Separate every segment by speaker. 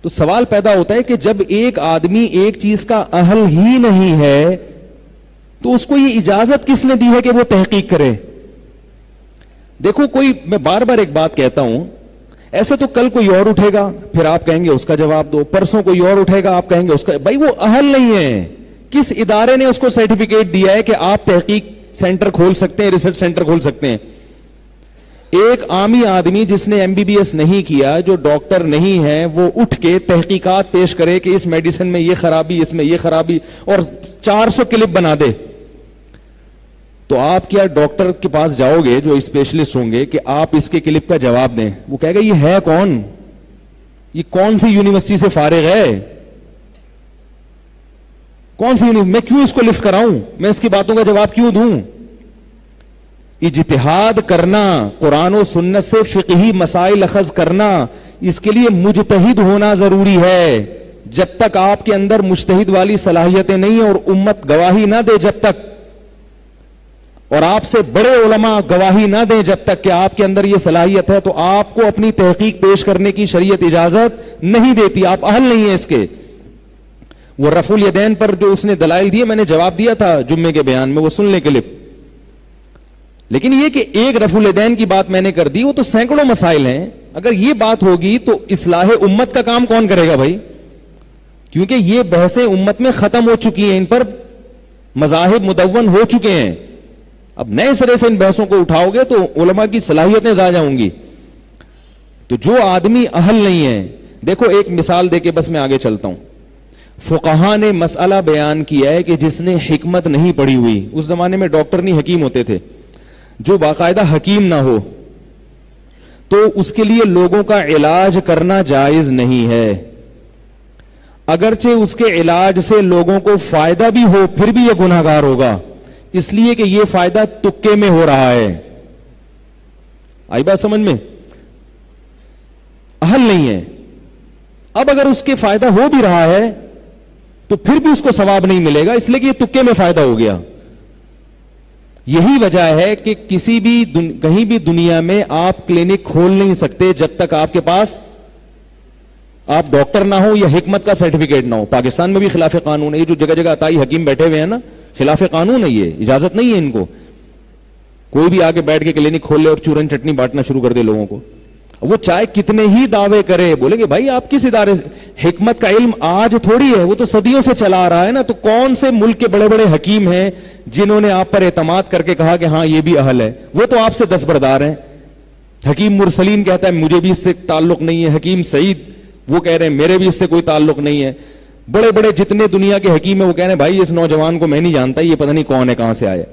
Speaker 1: تو سوال پیدا ہوتا ہے کہ جب ایک آدمی ایک چیز کا اہل ہی نہیں ہے تو اس کو یہ اجازت کس نے دی ہے کہ وہ تحقیق کرے؟ دیکھو میں بار بار ایک بات کہتا ہوں، ایسے تو کل کوئی اور اٹھے گا، پھر آپ کہیں گے اس کا جواب دو، پرسوں کوئی اور اٹھے گا، آپ کہیں گے اس کا، بھائی وہ اہل نہیں ہے. کس ادارے نے اس کو سرٹیفکیٹ دیا ہے کہ آپ تحقیق سینٹر کھول سکتے ہیں، ریسرچ سینٹر کھول سکتے ہیں؟ ایک عامی آدمی جس نے MBBS نہیں کیا، جو ڈاکٹر نہیں ہے، وہ اٹھ کے تحقیقات پیش کرے کہ اس میڈیسن میں یہ خرابی، اس میں یہ خرابی، اور 400 کلپ بنا دے، تو آپ کیا ڈاکٹر کے پاس جاؤ گے جو اسپیشلسٹ ہوں گے کہ آپ اس کے کلپ کا جواب دیں؟ وہ کہے گا یہ ہے کون، یہ کون سی یونیورسٹی سے فارغ ہے، کون سی میں کیوں اس کو لفٹ کراؤں، میں اس کی باتوں کا جواب کیوں دوں؟ اجتہاد کرنا، قرآن و سنت سے فقہی مسائل اخذ کرنا، اس کے لیے مجتہد ہونا ضروری ہے. جب تک آپ کے اندر مجتہد والی صلاحیتیں نہیں ہیں اور امت گواہی نہ دے جب تک، اور آپ سے بڑے علماء گواہی نہ دیں جب تک کہ آپ کے اندر یہ صلاحیت ہے، تو آپ کو اپنی تحقیق پیش کرنے کی شریعت اجازت نہیں دیتی، آپ اہل نہیں ہیں اس کے. وہ رفع الیدین پر جو اس نے دلائل دیے، میں نے جواب دیا تھا جمعے کے بیان میں، وہ سن لیں کلپ. لیکن یہ کہ ایک رفع الیدین کی بات میں نے کر دی، وہ تو سینکڑوں مسائل ہیں. اگر یہ بات ہوگی تو اصلاح امت کا کام کون کرے گا بھائی؟ کیونکہ یہ بحثیں امت میں ختم ہو چکی ہیں، ان پر مذاہب مدون ہو چکے ہیں. اب نئے سرے سے ان بحثوں کو اٹھاؤ گے تو علماء کی صلاحیتیں ضائع ہوں گی. تو جو آدمی اہل نہیں ہے، دیکھو ایک مثال دے کے بس میں آگے چلتا ہوں. فقہا نے مسئلہ بیان کیا ہے کہ جس نے حکمت نہیں پڑھی ہوئی، اس زمانے میں ڈاکٹر نہیں حکیم ہوتے تھے، جو باقاعدہ حکیم نہ ہو، تو اس کے لیے لوگوں کا علاج کرنا جائز نہیں ہے. اگرچہ اس کے علاج سے لوگوں کو فائدہ بھی ہو، پھر بھی یہ گناہ گار ہوگا، اس لیے کہ یہ فائدہ تکے میں ہو رہا ہے. آئی بات سمجھ میں؟ اہل نہیں ہے. اب اگر اس کے فائدہ ہو بھی رہا ہے تو پھر بھی اس کو ثواب نہیں ملے گا، اس لیے کہ یہ تکے میں فائدہ ہو گیا. یہی وجہ ہے کہ کسی بھی کہیں بھی دنیا میں آپ کلینک کھول نہیں سکتے جب تک آپ کے پاس آپ ڈاکٹر نہ ہو یا حکمت کا سرٹیفکیٹ نہ ہو. پاکستان میں بھی خلاف قانون ہے، یہ جو جگہ جگہ عطائی حکیم بیٹھے ہوئے ہیں نا، خلاف قانون ہے، یہ اجازت نہیں ہے ان کو. کوئی بھی آگے بیٹھ کے کلینک کھول لے اور چورن چٹنی بانٹنا شروع کر دے لوگوں کو، وہ چاہے کتنے ہی دعوے کرے، بولیں گے بھائی آپ کس ادارے سے؟ حکمت کا علم آج تھوڑی ہے، وہ تو صدیوں سے چلا آ رہا ہے نا. تو کون سے ملک کے بڑے بڑے حکیم ہیں جنہوں نے آپ پر اعتماد کر کے کہا کہ ہاں یہ بھی اہل ہے؟ وہ تو آپ سے دستبردار ہیں. حکیم مرسلین کہتا ہے مجھے بھی اس سے تعلق نہیں ہے، حکیم سعید وہ کہہ رہے ہیں میرے بھی اس سے کوئی تعلق نہیں ہے. بڑے بڑے جتنے دنیا کے حکیم ہیں وہ کہہ رہے ہیں بھائی اس نوجوان کو میں نہیں جانتا، یہ پتہ نہیں کون ہے، کہاں سے آیا.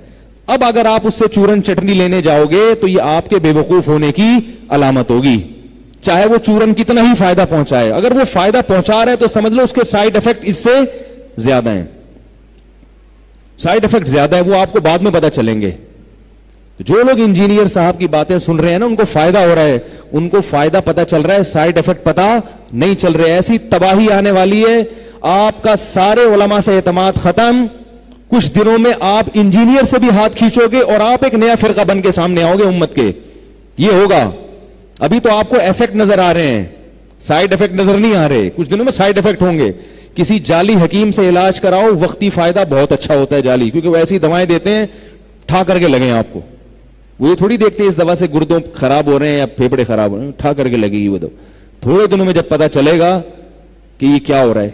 Speaker 1: اب اگر آپ اس سے چورن چٹنی لینے جاؤ گے تو یہ آپ کے بے وقوف ہونے کی علامت ہوگی، چاہے وہ چورن کتنا ہی فائدہ پہنچائے. اگر وہ فائدہ پہنچا رہا ہے تو سمجھ لو اس کے سائیڈ افیکٹ اس سے زیادہ ہیں، سائیڈ افیکٹ زیادہ ہے، وہ آپ کو بعد میں پتہ چلیں گے. جو لوگ انجینئر صاحب کی باتیں سن رہے ہیں نا، ان کو فائدہ ہو رہا ہے، ان کو فائدہ پتہ چل رہا ہے، سائیڈ افیکٹ پتہ نہیں چل رہے. ایسی تباہی آنے والی ہے، آپ کا سارے علماء سے اعتماد ختم. کچھ دنوں میں آپ انجینئر سے بھی ہاتھ کھینچو گے اور آپ ایک نیا فرقہ بن کے سامنے آؤ گے امت کے. یہ ہوگا. ابھی تو آپ کو ایفیکٹ نظر آ رہے ہیں، سائیڈ افیکٹ نظر نہیں آ رہے. کچھ دنوں میں سائیڈ افیکٹ ہوں گے. کسی جعلی حکیم سے علاج کراؤ، وقتی فائدہ بہت اچھا ہوتا ہے جعلی، کیونکہ وہ ایسی دوائیں دیتے ہیں ٹھا کر کے لگیں آپ کو. وہ یہ تھوڑی دیکھتے ہیں اس دوا سے گردوں خراب ہو رہے ہیں یا پھیپڑے خراب ہو رہے ہیں، ٹھا کر کے لگے گی وہ دوا. تھوڑے دنوں میں جب پتہ چلے گا کہ یہ کیا ہو رہا ہے،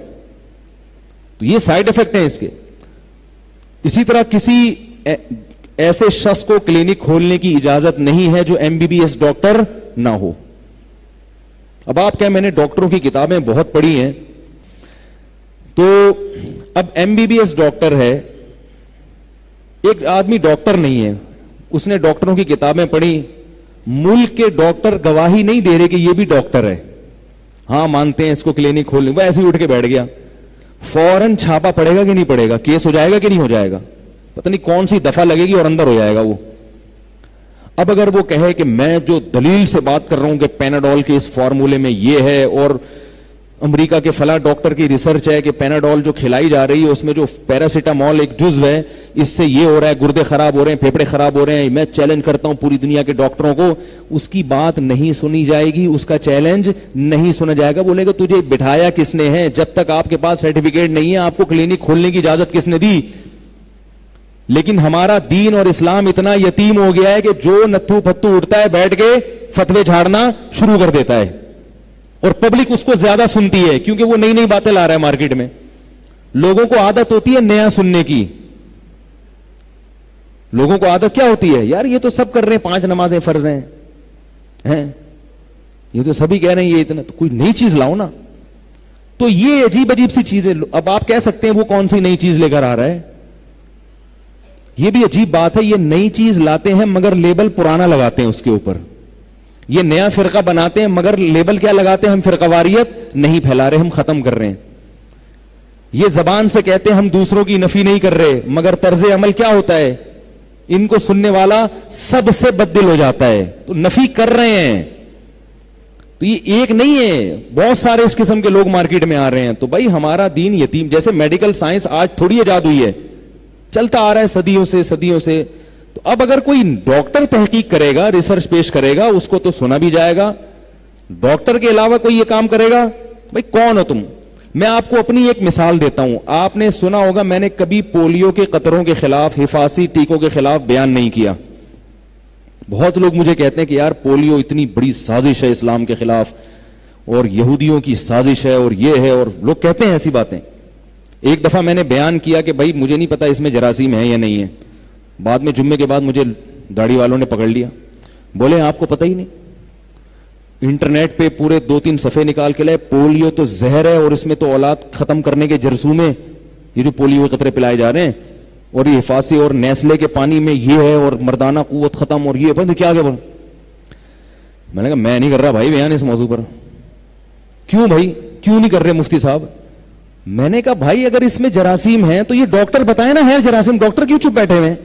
Speaker 1: تو یہ سائیڈ افیکٹ ہیں اس کے. اسی طرح کسی ایسے شخص کو کلینک کھولنے کی اجازت نہیں ہے جو MBBS ڈاکٹر نہ ہو. اب آپ کہیں میں نے ڈاکٹروں کی کتابیں بہت پڑھی ہیں، تو اب MBBS ڈاکٹر ہے، ایک آدمی ڈاکٹر نہیں ہے، اس نے ڈاکٹروں کی کتابیں پڑھی، ملک کے ڈاکٹر گواہی نہیں دے رہے کہ یہ بھی ڈاکٹر ہے، ہاں مانتے ہیں اس کو کلینک کھولنے، وہ ایسے ہی اٹھ کے بیٹھ گیا. فوراً چھاپا پڑے گا کہ نہیں پڑے گا؟ کیس ہو جائے گا کہ نہیں ہو جائے گا؟ پتہ نہیں کون سی دفعہ لگے گی اور اندر ہو جائے گا وہ. اب اگر وہ کہے کہ میں جو دلیل سے بات کر رہا ہوں کہ پیناڈول کے اس فارمولے میں یہ ہے اور امریکہ کے فلاں ڈاکٹر کی ریسرچ ہے کہ پیناڈول جو کھلائی جا رہی ہے اس میں جو پیراسیٹامول ایک جزو ہے، اس سے یہ ہو رہا ہے، گردے خراب ہو رہے ہیں، پھیپھڑے خراب ہو رہے ہیں. میں چیلنج کرتا ہوں پوری دنیا کے ڈاکٹروں کو، اس کی بات نہیں سنی جائے گی، اس کا چیلنج نہیں سنا جائے گا. بولے گا تجھے بٹھایا کس نے ہے؟ جب تک آپ کے پاس سرٹیفکیٹ نہیں ہے آپ کو کلینک کھولنے کی اجازت کس نے دی؟ لیکن ہمارا دین اور اسلام اتنا یتیم ہو گیا ہے کہ جو نتھو پھتو اٹھتا ہے بیٹھ کے فتوے جھاڑنا شروع کر دیتا ہے، اور پبلک اس کو زیادہ سنتی ہے کیونکہ وہ نئی نئی باتیں لا رہا ہے مارکیٹ میں. لوگوں کو عادت ہوتی ہے نیا سننے کی. لوگوں کو عادت کیا ہوتی ہے؟ یار یہ تو سب کر رہے ہیں، 5 نمازیں فرض ہیں، یہ تو سبھی کہہ رہے ہیں، یہ اتنا تو کوئی نئی چیز لاؤ نا. تو یہ عجیب عجیب سی چیزیں. اب آپ کہہ سکتے ہیں وہ کون سی نئی چیز لے کر آ رہا ہے. یہ بھی عجیب بات ہے، یہ نئی چیز لاتے ہیں مگر لیبل پرانا لگاتے ہیں اس کے اوپر. یہ نیا فرقہ بناتے ہیں مگر لیبل کیا لگاتے ہیں؟ ہم فرقہ واریت نہیں پھیلا رہے، ہم ختم کر رہے ہیں. یہ زبان سے کہتے ہیں ہم دوسروں کی نفی نہیں کر رہے، مگر طرز عمل کیا ہوتا ہے؟ ان کو سننے والا سب سے بددل ہو جاتا ہے. تو نفی کر رہے ہیں. تو یہ ایک نہیں ہے، بہت سارے اس قسم کے لوگ مارکیٹ میں آ رہے ہیں. تو بھائی ہمارا دین یتیم، جیسے میڈیکل سائنس آج تھوڑی ایجاد ہوئی ہے، چلتا آ رہا ہے صدیوں سے. تو اب اگر کوئی ڈاکٹر تحقیق کرے گا، ریسرچ پیش کرے گا، اس کو تو سنا بھی جائے گا. ڈاکٹر کے علاوہ کوئی یہ کام کرے گا؟ بھائی کون ہو تم؟ میں آپ کو اپنی ایک مثال دیتا ہوں. آپ نے سنا ہوگا میں نے کبھی پولیو کے قطروں کے خلاف، حفاظتی ٹیکوں کے خلاف بیان نہیں کیا. بہت لوگ مجھے کہتے ہیں کہ یار پولیو اتنی بڑی سازش ہے اسلام کے خلاف، اور یہودیوں کی سازش ہے، اور یہ ہے، اور لوگ کہتے ہیں ایسی باتیں. ایک دفعہ میں نے بیان کیا کہ بھائی مجھے نہیں پتا اس میں جراثیم ہے یا نہیں ہے. بعد میں جمعے کے بعد مجھے داڑھی والوں نے پکڑ لیا، بولے آپ کو پتہ ہی نہیں. انٹرنیٹ پہ پورے 2-3 صفحے نکال کے لائے، پولیو تو زہر ہے اور اس میں تو اولاد ختم کرنے کے جرثومے، یہ جو پولیو کے قطرے پلائے جا رہے ہیں، اور یہ حفاظتی اور نیسلے کے پانی میں یہ ہے، اور مردانہ قوت ختم، اور یہ کیا کیا. میں نے کہا میں نہیں کر رہا بھائی بیان اس موضوع پر. کیوں بھائی کیوں نہیں کر رہے مفتی صاحب؟ میں نے کہا بھائی اگر اس میں جراثیم ہیں تو یہ ڈاکٹر بتائیں نا ہے جراثیم، ڈاکٹر کیوں چپ بیٹھے ہوئے ہیں؟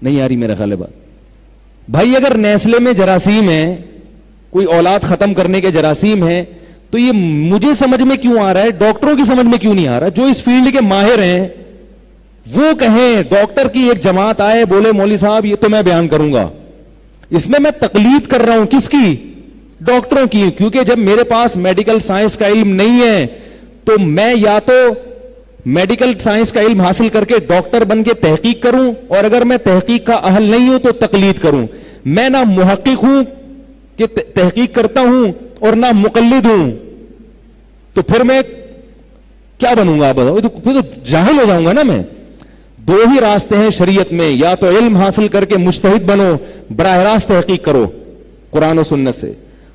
Speaker 1: نہیں آ رہی میرا خیال ہے بات. بھائی اگر نیسلے میں جراثیم ہیں، کوئی اولاد ختم کرنے کے جراثیم ہیں، تو یہ مجھے سمجھ میں کیوں آ رہا ہے، ڈاکٹروں کی سمجھ میں کیوں نہیں آ رہا؟ جو اس فیلڈ کے ماہر ہیں وہ کہیں. ڈاکٹر کی ایک جماعت آئے بولے مولوی صاحب یہ تو میں بیان کروں گا، اس میں تقلید کر رہا ہوں کس کی؟ ڈاکٹروں کی. کیونکہ جب میرے پاس میڈیکل سائنس کا علم نہیں ہے تو میں یا تو میڈیکل سائنس کا علم حاصل کر کے ڈاکٹر بن کے تحقیق کروں، اور اگر میں تحقیق کا اہل نہیں ہوں تو تقلید کروں. میں نہ محقق ہوں کہ تحقیق کرتا ہوں اور نہ مقلد ہوں، تو پھر میں کیا بنوں گا؟ پھر تو جاہل ہو جاؤں گا نا میں. 2 ہی راستے ہیں شریعت میں، یا تو علم حاصل کر کے مجتہد بنو، براہ راست تحقیق کرو قرآن و سنت سے،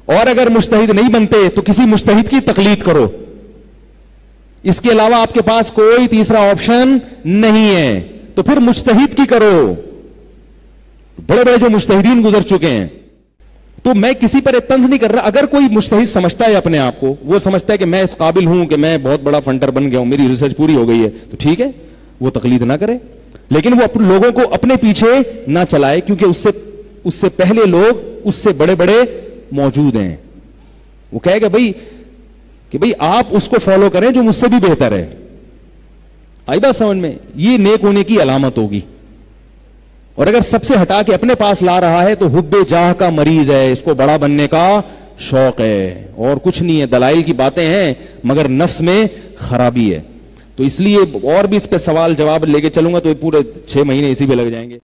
Speaker 1: اور اگر مجتہد نہیں بنتے تو کسی مجتہد کی تقلید کرو. اس کے علاوہ آپ کے پاس کوئی تیسرا آپشن نہیں ہے. تو پھر مجتہد کی کرو. بڑے بڑے جو مجتہدین گزر چکے ہیں. تو میں کسی پر طنز نہیں کر رہا. اگر کوئی مجتہد سمجھتا ہے اپنے آپ کو، وہ سمجھتا ہے کہ میں اس قابل ہوں کہ میں بہت بڑا فنٹر بن گیا ہوں، میری ریسرچ پوری ہو گئی ہے، تو ٹھیک ہے وہ تقلید نہ کرے، لیکن وہ لوگوں کو اپنے پیچھے نہ چلائے، کیونکہ اس سے پہلے لوگ اس سے بڑے بڑے موجود ہیں. وہ کہے گا بھائی آپ اس کو فالو کریں جو مجھ سے بھی بہتر ہے. آئی بات سمجھ میں؟ یہ نیک ہونے کی علامت ہوگی. اور اگر سب سے ہٹا کے اپنے پاس لا رہا ہے تو حب جاہ کا مریض ہے، اس کو بڑا بننے کا شوق ہے، اور کچھ نہیں ہے. دلائل کی باتیں ہیں مگر نفس میں خرابی ہے. تو اس لیے اور بھی اس پہ سوال جواب لے کے چلوں گا تو پورے 6 مہینے اسی پہ لگ جائیں گے.